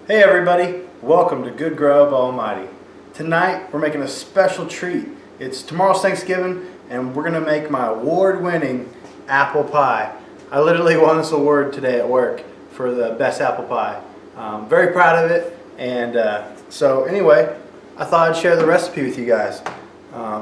Hey everybody, welcome to Good Grub Almighty. Tonight we're making a special treat. It's tomorrow's Thanksgiving and we're going to make my award-winning apple pie. I literally won this award today at work for the best apple pie. Very proud of it, and so anyway, I thought I'd share the recipe with you guys.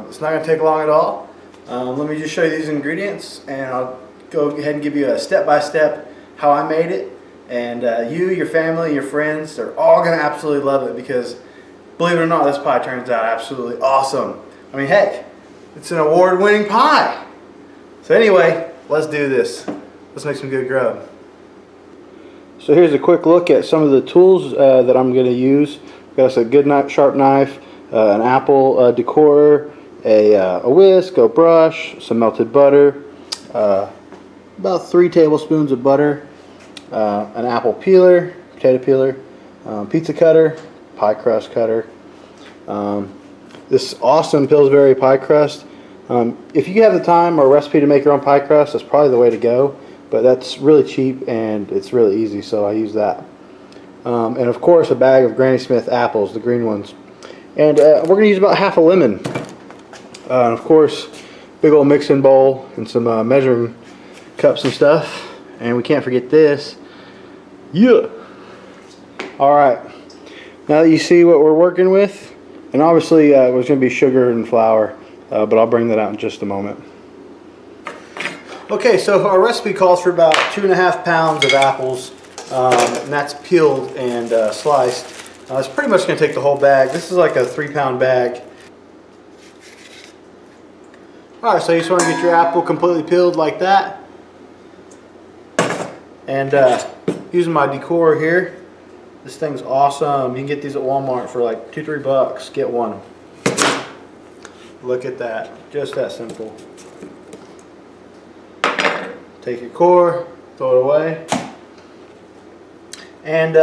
It's not going to take long at all. Let me just show you these ingredients and I'll go ahead and give you a step-by-step how I made it. And you, your family, your friends, they're all going to absolutely love it because, believe it or not, this pie turns out absolutely awesome. I mean, heck, it's an award-winning pie. So anyway, let's do this. Let's make some good grub. So here's a quick look at some of the tools that I'm going to use. Got us a good sharp knife, an apple decorer, a whisk, a brush, some melted butter, about 3 tablespoons of butter, an apple peeler, potato peeler, pizza cutter, pie crust cutter, this awesome Pillsbury pie crust. If you have the time or recipe to make your own pie crust, that's probably the way to go, but that's really cheap and it's really easy, so I use that. And of course a bag of Granny Smith apples, the green ones. And we're going to use about half a lemon. And of course, big old mixing bowl and some measuring cups and stuff. And we can't forget this. Yeah. Alright, now that you see what we're working with, and obviously there's going to be sugar and flour, but I'll bring that out in just a moment. Okay, so our recipe calls for about 2.5 pounds of apples, and that's peeled and sliced. It's pretty much going to take the whole bag. This is like a 3-pound bag. Alright, so you just want to get your apple completely peeled like that. And using my decor here, this thing's awesome. You can get these at Walmart for like $2-3 bucks. Get one. Look at that, just that simple. Take your core, throw it away, and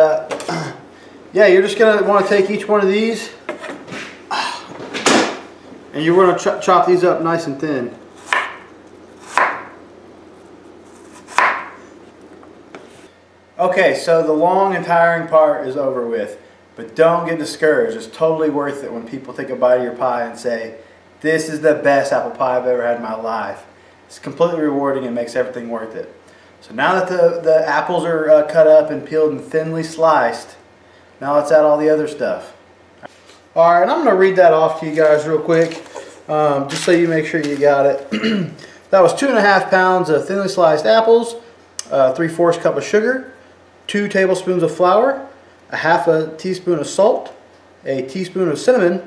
yeah, you're just gonna want to take each one of these, and you're gonna chop these up nice and thin. Okay, so the long and tiring part is over with, but don't get discouraged. It's totally worth it when people take a bite of your pie and say, this is the best apple pie I've ever had in my life. It's completely rewarding and makes everything worth it. So now that the apples are cut up and peeled and thinly sliced, now let's add all the other stuff. Alright, and I'm going to read that off to you guys real quick, just so you make sure you got it. That was 2.5 pounds of thinly sliced apples, 3/4 cup of sugar, 2 tablespoons of flour, a half a teaspoon of salt, a teaspoon of cinnamon,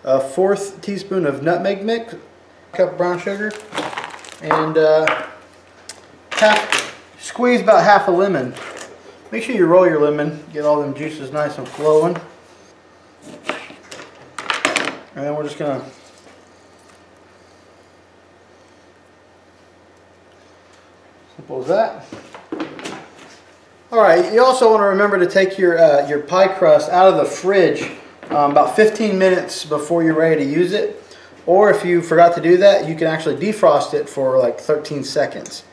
a 1/4 teaspoon of nutmeg mix, a cup of brown sugar, and squeeze about half a lemon. Make sure you roll your lemon, get all them juices nice and flowing. And then we're just gonna simple as that. Alright, you also want to remember to take your pie crust out of the fridge about 15 minutes before you're ready to use it. Or if you forgot to do that, you can actually defrost it for like 13 seconds.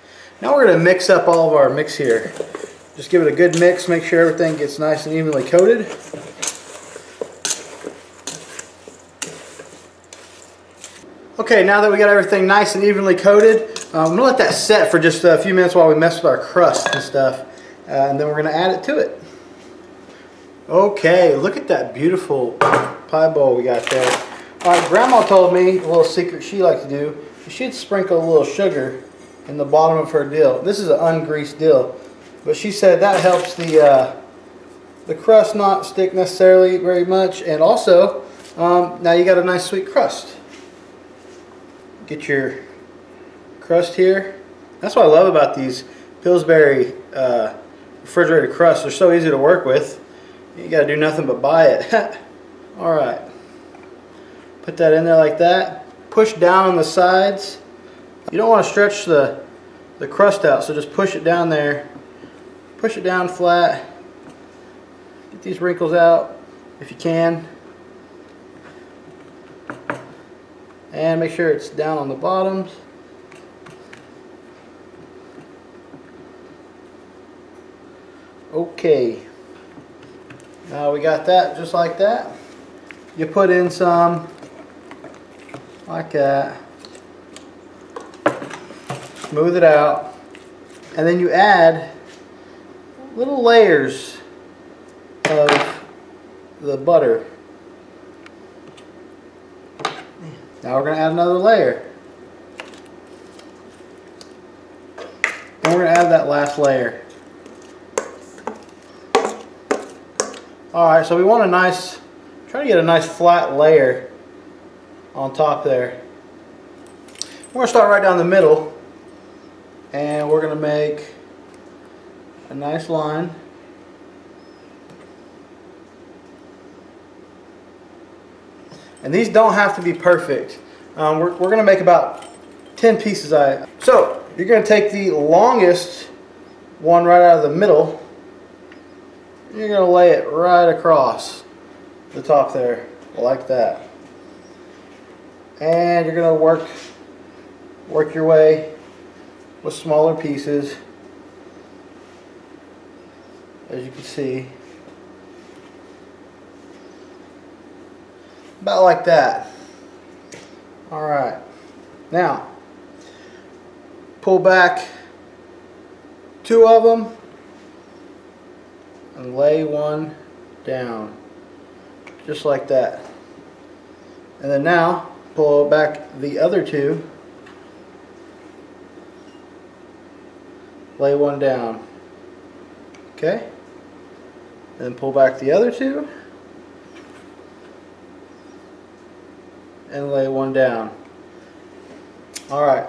Now we're going to mix up all of our mix here. Just give it a good mix, make sure everything gets nice and evenly coated. Okay, now that we got everything nice and evenly coated, I'm going to let that set for just a few minutes while we mess with our crust and stuff. And then we're going to add it to it. Okay, look at that beautiful pie bowl we got there. Alright, Grandma told me a little secret she liked to do. She'd sprinkle a little sugar in the bottom of her dill. This is an ungreased dill, but she said that helps the crust not stick necessarily very much, and also now you got a nice sweet crust. Get your crust here. That's what I love about these Pillsbury refrigerated crusts. They're so easy to work with. You got to do nothing but buy it. Alright. Put that in there like that. Push down on the sides. You don't want to stretch the crust out, so just push it down there. Push it down flat. Get these wrinkles out if you can. And make sure it's down on the bottoms. Okay. Now we got that just like that. You put in some like that. Smooth it out. And then you add little layers of the butter. Now we're going to add another layer. And we're going to add that last layer. Alright, so we want a nice, try to get a nice flat layer on top there. We're going to start right down the middle, and we're going to make a nice line. And these don't have to be perfect. We're going to make about 10 pieces. So you're going to take the longest one right out of the middle. You're going to lay it right across the top there, like that. And you're going to work your way with smaller pieces, as you can see. About like that. Alright. Now, pull back 2 of them and lay one down. Just like that. And then now, pull back the other 2. Lay one down. Okay? Then pull back the other 2. And lay one down. Alright.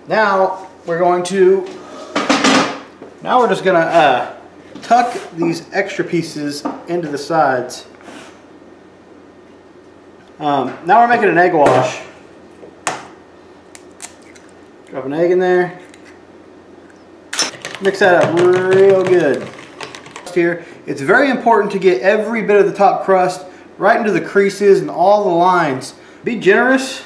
Now we're just going to tuck these extra pieces into the sides. Now we're making an egg wash. Drop an egg in there. Mix that up real good. Here, it's very important to get every bit of the top crust right into the creases and all the lines. Be generous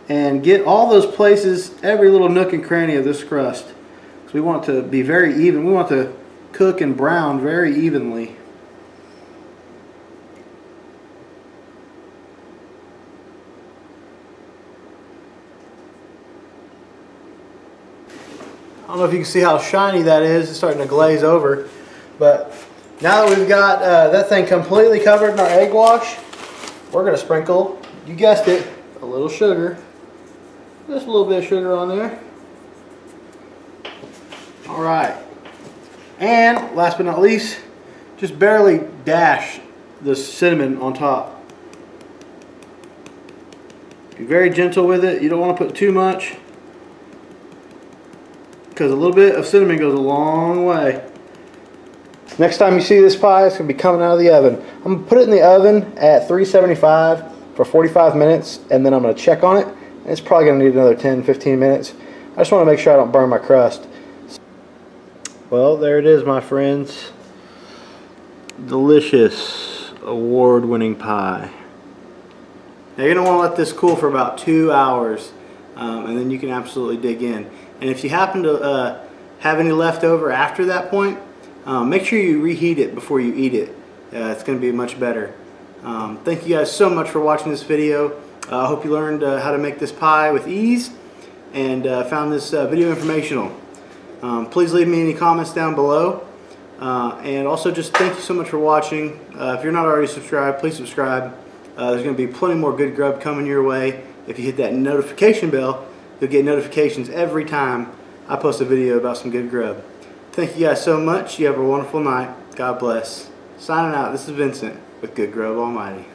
and get all those places, every little nook and cranny of this crust. So we want it to be very even. We want it to cook and brown very evenly. I don't know if you can see how shiny that is. It's starting to glaze over. But now that we've got that thing completely covered in our egg wash, we're going to sprinkle, you guessed it, a little sugar. Just a little bit of sugar on there. Alright. And last but not least, just barely dash the cinnamon on top. Be very gentle with it. You don't want to put too much, because a little bit of cinnamon goes a long way. Next time you see this pie, it's going to be coming out of the oven. I'm going to put it in the oven at 375 for 45 minutes, and then I'm going to check on it. And it's probably going to need another 10-15 minutes. I just want to make sure I don't burn my crust. Well, there it is, my friends. Delicious, award-winning pie. Now you're going to want to let this cool for about 2 hours, and then you can absolutely dig in. And if you happen to have any left over after that point, make sure you reheat it before you eat it. It's going to be much better. Thank you guys so much for watching this video. I hope you learned how to make this pie with ease and found this video informational. Please leave me any comments down below. And also just thank you so much for watching. If you're not already subscribed, please subscribe. There's going to be plenty more good grub coming your way. If you hit that notification bell, you'll get notifications every time I post a video about some good grub. Thank you guys so much. You have a wonderful night. God bless. Signing out. This is Vincent with Good Grub Almighty.